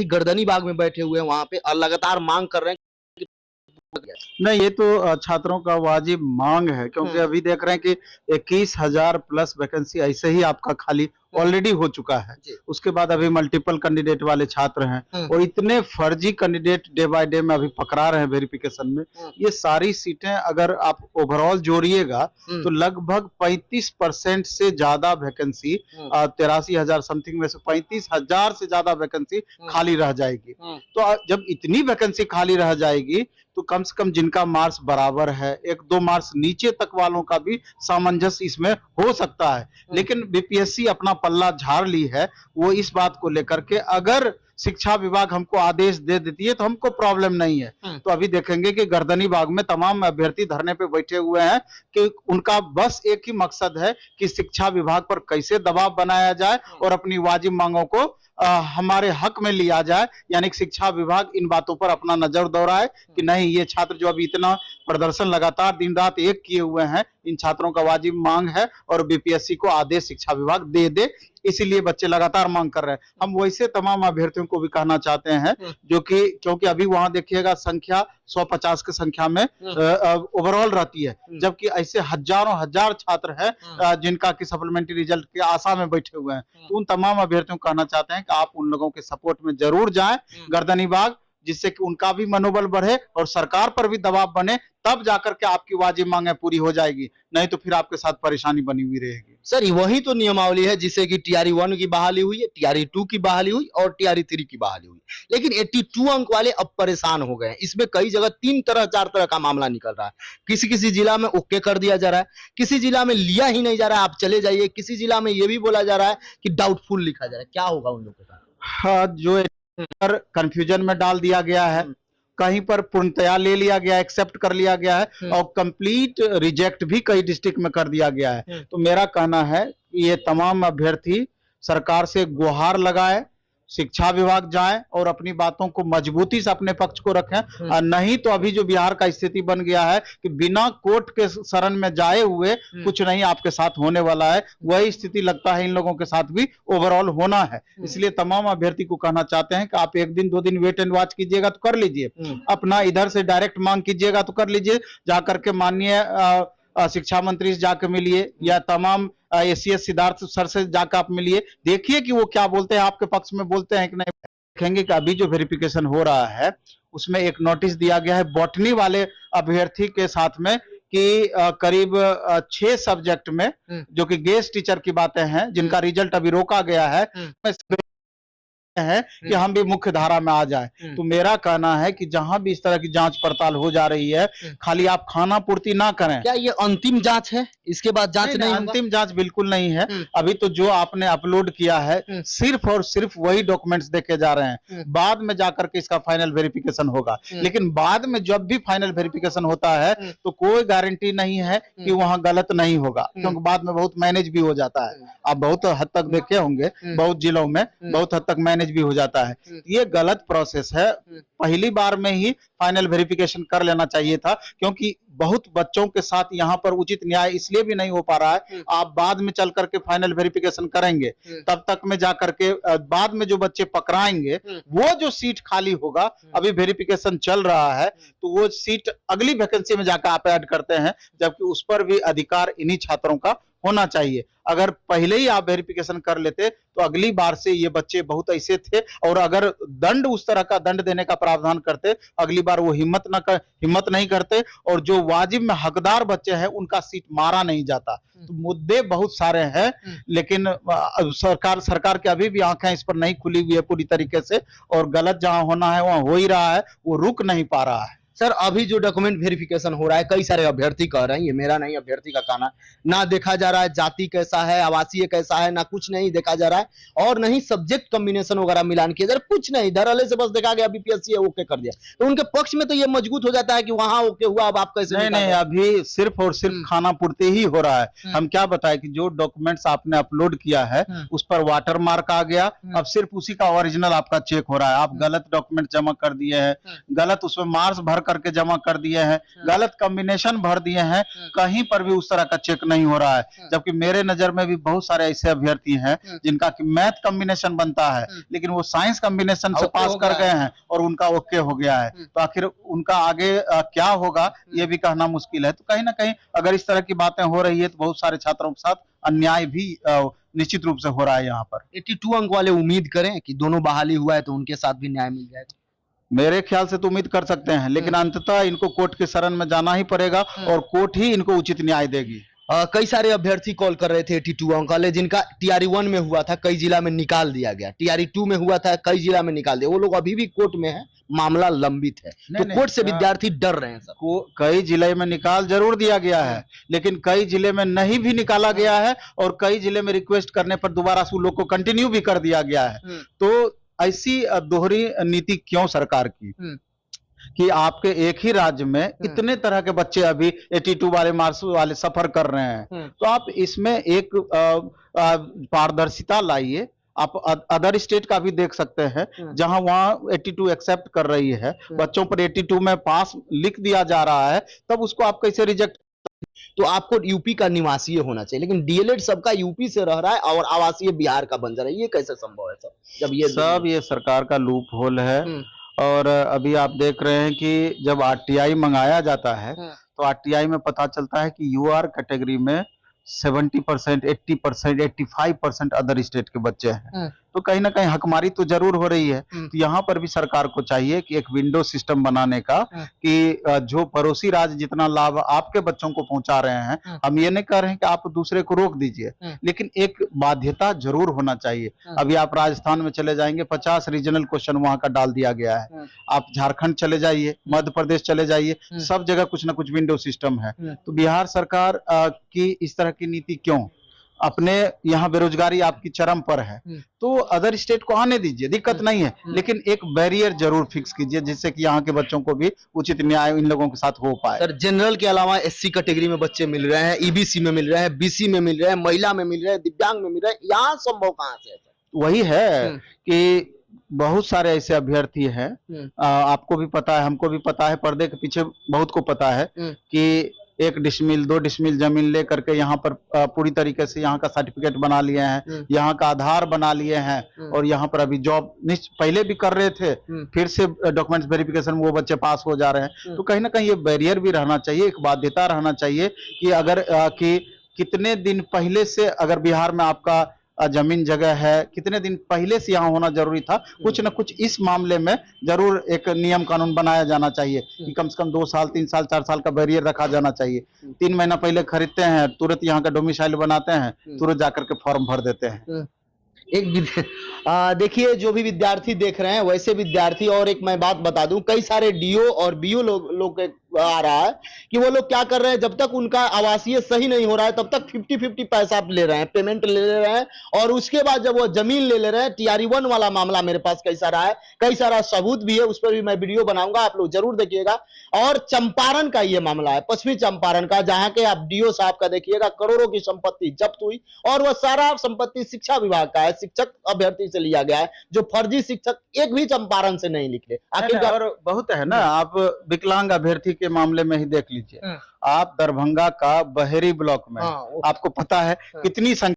गर्दनी बाग में बैठे हुए हैं वहां पे और लगातार मांग कर रहे हैं। नहीं, ये तो छात्रों का वाजिब मांग है, क्योंकि अभी देख रहे हैं कि 21,000 प्लस वैकेंसी ऐसे ही आपका खाली ऑलरेडी हो चुका है। उसके बाद अभी मल्टीपल कैंडिडेट वाले छात्र हैं और इतने फर्जी कैंडिडेट डे बाय डे में अभी पकड़ा रहे हैं वेरिफिकेशन में। ये सारी सीटें अगर आप ओवरऑल जोड़िएगा तो लगभग 35% से ज्यादा वैकेंसी 83,000 समथिंग में से 35,000 से ज्यादा वैकेंसी खाली रह जाएगी। तो जब इतनी वैकेंसी खाली रह जाएगी तो कम से कम जिनका मार्क्स बराबर है, 1-2 मार्क्स नीचे तक वालों का भी सामंजस्य इसमें हो सकता है। लेकिन बीपीएससी अपना पल्ला झाड़ ली है, वो इस बात को लेकर के अगर शिक्षा विभाग हमको आदेश दे देती है तो हमको प्रॉब्लम नहीं है। तो अभी देखेंगे कि गर्दनी बाग में तमाम अभ्यर्थी धरने पे बैठे हुए हैं कि उनका बस एक ही मकसद है कि शिक्षा विभाग पर कैसे दबाव बनाया जाए और अपनी वाजिब मांगों को हमारे हक में लिया जाए, यानी कि शिक्षा विभाग इन बातों पर अपना नजर दौड़ाए कि नहीं, ये छात्र जो अभी इतना प्रदर्शन लगातार दिन रात एक किए हुए हैं, इन छात्रों का वाजिब मांग है और बीपीएससी को आदेश शिक्षा विभाग दे दे। इसीलिए बच्चे लगातार मांग कर रहे हैं। हम वैसे तमाम अभ्यर्थियों को भी कहना चाहते हैं जो कि क्योंकि अभी वहां देखिएगा संख्या 150 की संख्या में ओवरऑल रहती है, जबकि ऐसे हजारों हजार छात्र हैं जिनका कि सप्लीमेंट्री रिजल्ट के आशा में बैठे हुए हैं। तो उन तमाम अभ्यर्थियों को कहना चाहते हैं कि आप उन लोगों के सपोर्ट में जरूर जाएं गर्दनी बाग, जिससे कि उनका भी मनोबल बढ़े और सरकार पर भी दबाव बने, तब जाकर के आपकी वाजिब मांगें पूरी हो जाएगी। नहीं तो फिर आपके साथ परेशानी बनी हुई रहेगी। सर वही तो नियमावली है जिससे कि टीआरई 1 की बहाली हुई है, टीआरई 2 की बहाली हुई और टीआरई 3 की बहाली हुई। लेकिन 82 अंक वाले अब परेशान हो गए हैं। इसमें कई जगह 3 तरह 4 तरह का मामला निकल रहा है। किसी किसी जिला में ओके कर दिया जा रहा है, किसी जिला में लिया ही नहीं जा रहा है, आप चले जाइए, किसी जिला में यह भी बोला जा रहा है कि डाउटफुल लिखा जा रहा है। क्या होगा उन लोगों के साथ? हाँ, जो कंफ्यूजन में डाल दिया गया है, कहीं पर पूर्णतया ले लिया गया, एक्सेप्ट कर लिया गया है और कंप्लीट रिजेक्ट भी कई डिस्ट्रिक्ट में कर दिया गया है। तो मेरा कहना है कि ये तमाम अभ्यर्थी सरकार से गुहार लगाए, शिक्षा विभाग जाए और अपनी बातों को मजबूती से अपने पक्ष को रखें। और नहीं तो अभी जो बिहार का स्थिति बन गया है कि बिना कोर्ट के शरण में जाए हुए कुछ नहीं आपके साथ होने वाला है, वही स्थिति लगता है इन लोगों के साथ भी ओवरऑल होना है। इसलिए तमाम अभ्यर्थी को कहना चाहते हैं कि आप 1 दिन 2 दिन वेट एंड वॉच कीजिएगा तो कर लीजिए, अपना इधर से डायरेक्ट मांग कीजिएगा तो कर लीजिए, जाकर के माननीय शिक्षा मंत्री से जाकर मिलिए या तमाम एसीएस सिद्धार्थ सर से जाकर आप मिलिए, देखिए कि वो क्या बोलते हैं, आपके पक्ष में बोलते हैं कि नहीं। देखेंगे कि अभी जो वेरिफिकेशन हो रहा है उसमें एक नोटिस दिया गया है बॉटनी वाले अभ्यर्थी के साथ में कि करीब 6 सब्जेक्ट में, जो कि गेस्ट टीचर की बातें हैं, जिनका रिजल्ट अभी रोका गया है कि हम भी मुख्य धारा में आ जाए। तो मेरा कहना है कि जहां भी इस तरह की जांच पड़ताल हो जा रही है, खाली आप खाना पूर्ति ना करें। क्या ये अंतिम जांच है? इसके बाद जांच नहीं अंतिम जांच बिल्कुल नहीं है। अभी तो जो आपने अपलोड किया है सिर्फ और सिर्फ वही डॉक्यूमेंट्स देखे जा रहे हैं, बाद में जाकर के इसका फाइनल वेरिफिकेशन होगा। लेकिन बाद में जब भी फाइनल वेरिफिकेशन होता है तो कोई गारंटी नहीं है कि वहां गलत नहीं होगा, क्योंकि बाद में बहुत मैनेज भी हो जाता है। आप बहुत हद तक देखे होंगे, बहुत जिलों में बहुत हद तक मैनेज भी हो जाता है। ये गलत प्रोसेस है। पहली बार में ही फाइनल वेरिफिकेशन कर लेना चाहिए था, क्योंकि बहुत बच्चों के साथ यहाँ पर उचित न्याय इसलिए भी नहीं हो पा रहा है। आप बाद में चल करके फाइनल वेरिफिकेशन करेंगे, तब तक में जाकर के बाद में जो बच्चे पकड़ाएंगे, वो जो सीट खाली होगा, अभी वेरिफिकेशन चल रहा है, तो वो सीट अगली वैकेंसी में जाकर आप ऐड करते हैं, जबकि उस पर भी अधिकार इन्हीं छात्रों का होना चाहिए। अगर पहले ही आप वेरिफिकेशन कर लेते तो अगली बार से ये बच्चे बहुत ऐसे थे, और अगर दंड उस तरह का दंड देने का प्रावधान करते, अगली बार वो हिम्मत नहीं करते, और जो वाजिब में हकदार बच्चे हैं उनका सीट मारा नहीं जाता। तो मुद्दे बहुत सारे हैं, लेकिन सरकार की अभी भी आंखें इस पर नहीं खुली हुई है पूरी तरीके से, और गलत जहां होना है वहां हो ही रहा है, वो रुक नहीं पा रहा है। सर अभी जो डॉक्यूमेंट वेरिफिकेशन हो रहा है, कई सारे अभ्यर्थी कह रहे हैं, ये मेरा नहीं अभ्यर्थी का कहना, ना देखा जा रहा है जाति कैसा है, आवासीय कैसा है, ना कुछ नहीं देखा जा रहा है, और नहीं सब्जेक्ट कॉम्बिनेशन वगैरह मिलान किया जा रहा है, कुछ नहीं, धरले से बस देखा गया बीपीएससी ओके कर दिया। तो उनके पक्ष में तो ये मजबूत हो जाता है कि वहां ओके हुआ, अब आप कैसे? नहीं, अभी सिर्फ और सिर्फ खाना पूर्ति ही हो रहा है। हम क्या बताएं कि जो डॉक्यूमेंट्स आपने अपलोड किया है उस पर वाटर मार्क आ गया, अब सिर्फ उसी का ओरिजिनल आपका चेक हो रहा है। आप गलत डॉक्यूमेंट जमा कर दिए हैं, गलत उसमें मार्क्स भर करके जमा कर दिए हैं, गलत कॉम्बिनेशन भर दिए हैं, कहीं पर भी उस तरह का चेक नहीं हो रहा है। जबकि मेरे नजर में भी बहुत सारे ऐसे अभ्यर्थी हैं जिनका कि मैथ कॉम्बिनेशन बनता है, लेकिन वो साइंस कॉम्बिनेशन से पास कर गए हैं और उनका ओके हो गया है। तो आखिर उनका आगे क्या होगा ये भी कहना मुश्किल है। तो कहीं ना कहीं अगर इस तरह की बातें हो रही है तो बहुत सारे छात्रों के साथ अन्याय भी निश्चित रूप से हो रहा है यहाँ पर। 82 अंक वाले उम्मीद करें कि दोनों बहाली हुआ है तो उनके साथ भी न्याय मिल जाएगा। मेरे ख्याल से तो उम्मीद कर सकते हैं, लेकिन अंततः इनको कोर्ट के शरण में जाना ही पड़ेगा और कोर्ट ही इनको उचित न्याय देगी। कई सारे अभ्यर्थी कॉल कर रहे थे 82 अंक वाले, जिनका टीआरई 1 में हुआ था कई जिला में निकाल दिया गया, टीआरई 2 में हुआ था कई जिला में निकाल दिया, वो लोग अभी भी कोर्ट में है, मामला लंबित है। तो कोर्ट से विद्यार्थी डर रहे हैं सर। कई जिले में निकाल जरूर दिया गया है, लेकिन कई जिले में नहीं भी निकाला गया है और कई जिले में रिक्वेस्ट करने पर दोबारा से लोग को कंटिन्यू भी कर दिया गया है। तो ऐसी दोहरी नीति क्यों सरकार की कि आपके एक ही राज्य में इतने तरह के बच्चे अभी 82 वाले मार्क्स वाले सफर कर रहे हैं। तो आप इसमें एक पारदर्शिता लाइए। आप अदर स्टेट का भी देख सकते हैं जहां वहां 82 एक्सेप्ट कर रही है, बच्चों पर 82 में पास लिख दिया जा रहा है, तब उसको आप कैसे रिजेक्ट। तो आपको यूपी का निवासी होना चाहिए, लेकिन डीएलएड सबका यूपी से रह रहा है और आवासीय बिहार का बन जा रहा है, ये कैसे संभव है सर? जब ये सरकार का लूप होल है। और अभी आप देख रहे हैं कि जब आरटीआई मंगाया जाता है तो आरटीआई में पता चलता है कि यूआर कैटेगरी में 70%, 80%, 85% अदर स्टेट के बच्चे हैं। तो कहीं ना कहीं हकमारी तो जरूर हो रही है। तो यहाँ पर भी सरकार को चाहिए कि एक विंडो सिस्टम बनाने का कि जो पड़ोसी राज्य जितना लाभ आपके बच्चों को पहुंचा रहे हैं, हम ये नहीं कह रहे हैं कि आप दूसरे को रोक दीजिए, लेकिन एक बाध्यता जरूर होना चाहिए। अभी आप राजस्थान में चले जाएंगे, 50 रीजनल क्वेश्चन वहां का डाल दिया गया है। आप झारखंड चले जाइए, मध्य प्रदेश चले जाइए, सब जगह कुछ ना कुछ विंडो सिस्टम है। तो बिहार सरकार की इस तरह की नीति क्यों? अपने यहाँ बेरोजगारी आपकी चरम पर है, तो अदर स्टेट को आने दीजिए, दिक्कत नहीं है, लेकिन एक बैरियर जरूर फिक्स कीजिए जिससे कि यहाँ के बच्चों को भी उचित न्याय इन लोगों के साथ हो पाए। सर, जनरल के अलावा एससी कैटेगरी में बच्चे मिल रहे हैं, ईबीसी में मिल रहे हैं, बीसी में मिल रहे हैं, महिला में मिल रहे हैं, दिव्यांग में मिल रहे हैं, यहाँ संभव कहाँ से है सर? वही है कि बहुत सारे ऐसे अभ्यर्थी हैं, आपको भी पता है, हमको भी पता है, पर्दे के पीछे बहुत को पता है कि 1 डिसमिल 2 डिसमिल जमीन लेकर के यहाँ पर पूरी तरीके से यहाँ का सर्टिफिकेट बना लिए हैं, यहाँ का आधार बना लिए हैं और यहाँ पर अभी जॉब पहले भी कर रहे थे, फिर से डॉक्यूमेंट्स वेरिफिकेशन में वो बच्चे पास हो जा रहे हैं। तो कहीं ना कहीं ये बैरियर भी रहना चाहिए, एक बाध्यता रहना चाहिए कि अगर कि कितने दिन पहले से अगर बिहार में आपका जमीन जगह है, कितने दिन पहले से यहाँ होना जरूरी था। कुछ न कुछ इस मामले में जरूर एक नियम कानून बनाया जाना चाहिए कि कम से कम 2 साल 3 साल 4 साल का बैरियर रखा जाना चाहिए। 3 महीना पहले खरीदते हैं, तुरंत यहाँ का डोमिसाइल बनाते हैं, तुरंत जाकर के फॉर्म भर देते हैं। देखिए, जो भी विद्यार्थी देख रहे हैं वैसे विद्यार्थी, और एक मैं बात बता दूं, कई सारे डीओ और बीओ लोग आ रहा है कि वो लोग क्या कर रहे हैं, जब तक उनका आवासीय सही नहीं हो रहा है तब तक 50-50 पैसा ले रहे हैं, पेमेंट ले रहे हैं, और उसके बाद जब वो जमीन ले रहे हैं, टीआरई 1 वाला मामला मेरे पास कई सारा है, कई सारा सबूत भी है, उस पर भी मैं वीडियो बनाऊंगा, आप लोग जरूर देखिएगा। और चंपारण का ये मामला है, पश्चिमी चंपारण का, जहां के आप डीओ साहब का देखिएगा, करोड़ों की संपत्ति जब्त हुई और वह सारा संपत्ति शिक्षा विभाग का है, शिक्षक अभ्यर्थी से लिया गया है, जो फर्जी शिक्षक एक भी चंपारण से नहीं निकले। आखिरकार बहुत है ना, आप विकलांग अभ्यर्थी के मामले में ही देख लीजिए, आप दरभंगा का बहेरी ब्लॉक में आपको पता है कितनी संख्या